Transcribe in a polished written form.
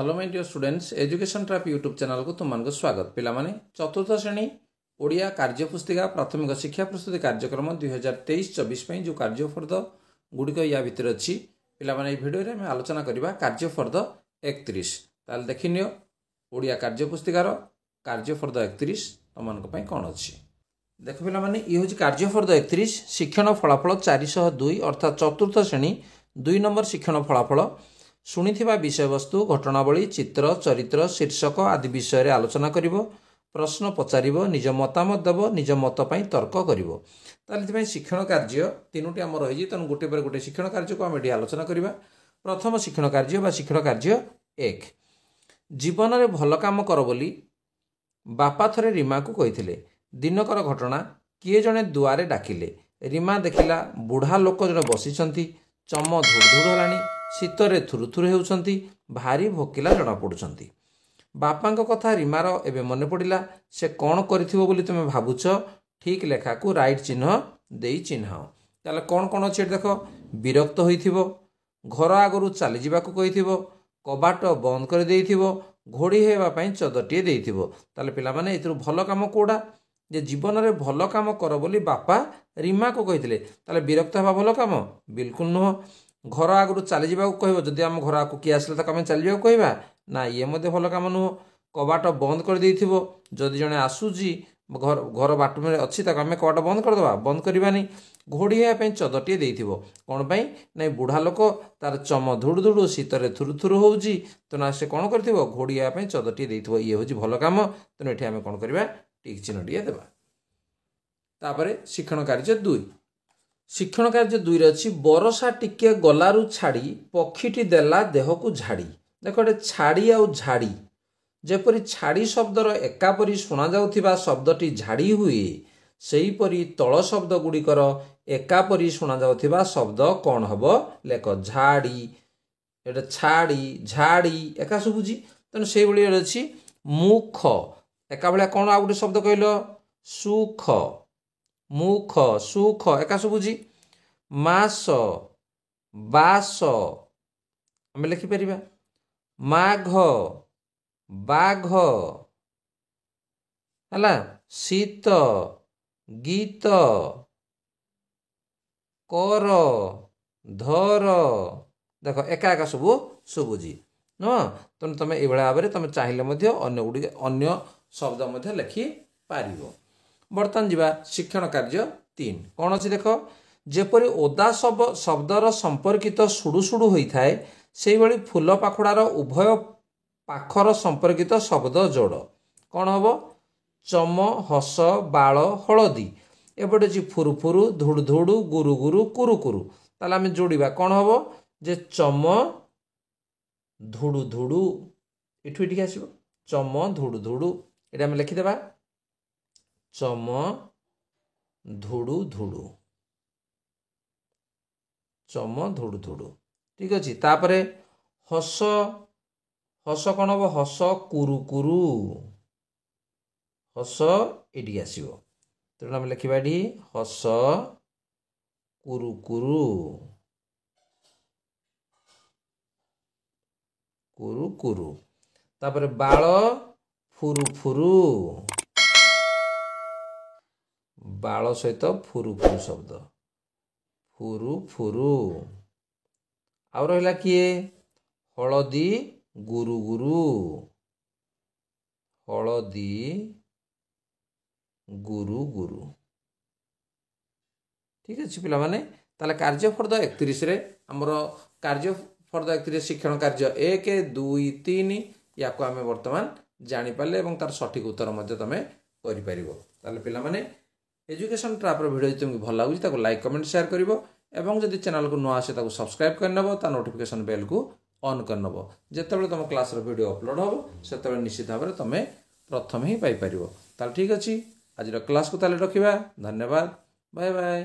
Hello my dear students education trap YouTube channel को तुमको स्वागत पिलामाने चतुर्थ श्रेणी ओडिया कार्यपुस्तिका प्राथमिक शिक्षा प्रस्तुति कार्यक्रम 2023-24 जो कार्यफर्द गुड़िक या भितर अच्छी पिलामाने भिडियो में आलोचना करवा कार्यफर्द 31 ताल देखिनियो ओडिया कार्यपुस्तिकार कार्यफर्द 31 तुम कौन अच्छी देख पिलामाने ये हूँ कार्यफर्द 31 शिक्षण फलाफल 402 अर्थात चतुर्थ श्रेणी 2 नंबर शिक्षण फलाफल शुणिथिबा विषयवस्तु घटनावली चित्र चरित्र शीर्षक आदि विषय रे आलोचना करिवो प्रश्न पचारिवो निज मतामत देव निज मत पई तर्क करिवो ताले शिक्षण कार्य तीनोटी आम रही तेणु गोटे पर गोटे शिक्षण कार्य को आम ये आलोचना करवा प्रथम शिक्षण कार्य बा शिक्षण कार्य 1 जीवन में भल काम कर बोली बापा थरे रीमा को कही दिनकर घटना किए जड़े दुआरे डाकिले रीमा देखिला बुढ़ा लोक जड़े बसी चम धुड़ है शीतरे थुरुथुरु होउछंती भारी भोकिला जना पड़ुछंती बापा कथा रीमार एबे मन पड़ा से कौन करिथिबो बोली तुमे भाबुछ ठीक लेखा को राइट चिन्ह देई चिन्हाओ ताले कौन कौन अच्छे देख विरक्त होइथिबो घर आगरु चली जावाक कहिथिबो कबाट बंद कर देइथिबो घोड़ी हेबा पई चदटिए देइथिबो ताले पिला माने एथुर भल काम कोडा जे जीवन में भल काम कर बोली बापा रीमा को कहिथिले ताले विरक्त हेबा भल काम बिल्कुल नुह घर आगु चली जावाक कह जदि आम घर आगे किए आसले तो आम चली जावाक कहवा ना ये भल काम नुह कबाट बंद कर देइथिबो जदि जड़े आसूजी घर घर बाट में अच्छी आम कबाट बंद करदे बंद करवानी घोड़ी होगापी चदटिए देइथिबो कौन पाई ना बुढ़ा लोक तार चम धुड़ धुड़ शीतरे थुरुथुरु होउची तो ना से कौन करथिबो घोड़ी होगापी चदटिए देइथिबो ये हूँ भल काम तेणु ये आम कौन करवा टिक चिन्ह टिए देबा तापरे शिक्षण कार्य 2 शिक्षण कार्य 2 अच्छी बरसा टिके गलारू छाड़ी पक्षीटी देला देह को झाड़ी देख ये छाड़ी आउ झाड़ी जेपरी छाड़ी शब्दर एकापरी शुणा जाउथिबा शब्दटी झाड़ी हुए सेहीपरी तल शब्द गुड़िकर एकापरी शुणा जाउथिबा शब्द कौन हबो लेख झाड़ी एटा छाड़ी झाड़ी एका सुबुची तेणु से भाई अच्छी मुख एका भाया कौन आ गए शब्द कहल सुख मुख सुख एका सुबुची मास बास आम लिखिपर माघ बाघ है शीत गीत कर धर देख एका एका सब शुभुजी नुह तेणु तुम ये भाव में तुम चाहिए अन्य शब्द लिखिपर बर्तमान जावा शिक्षण कार्य 3 कौन अच्छी देख जेपरी ओदा शब्दर संपर्कित सुडु सुडु होता है से भाई फूल पाखुड़ार उभय पाखर संपर्कित शब्द जोड़ कौन हम चम हस बाल हलदी एपटे जी फुरु फुरु धुड़ धुड़ गुरु गुरु कुरु कुरु ताले आम जोड़ा कौन हम जे चम धुड़ धुड़ इठू ये आसो चम धुड़ धुड़ ये आम लिखिदेवा चम धुड़ु धुड़ु चम धुड़ु धुड़ु ठीक अच्छे तापर हस हस कौन हम हस कुरु कुरु हस ये आसो तेणु आम लिखा ये हस कुरु कुरु कुरु कुरु तापर बाल फुरु फुरु बाल सहित फुरु फुरु शब्द फुरु फुरु आउ रहा किए हलदी गुरु गुरु हलदी गुरु गुरु ठीक अच्छे पिला माने ताले कार्यफर्द 31 रे हमर कार्यफर्द 31 शिक्षण कार्य 1 2 3 या को आमे वर्तमान जानि पाले एवं तार सठिक उत्तर मध्य तमे करि परिबो ताले पिला माने एजुकेशन ट्रैप वीडियो तुमको भल लगे ताको लाइक कमेंट शेयर करिवो एवं जदि चैनल को नुआ आसे ताको सब्सक्राइब करनबो ता नोटिफिकेशन बेल को ऑन करनबो जेतेबेले तुम क्लास रो वीडियो अपलोड होबो सेतेबेले निश्चित भाव में तुम प्रथम ही पाई परिवो ताल ठीक अछि आज क्लास को ताले रखिबा धन्यवाद बाय बाय।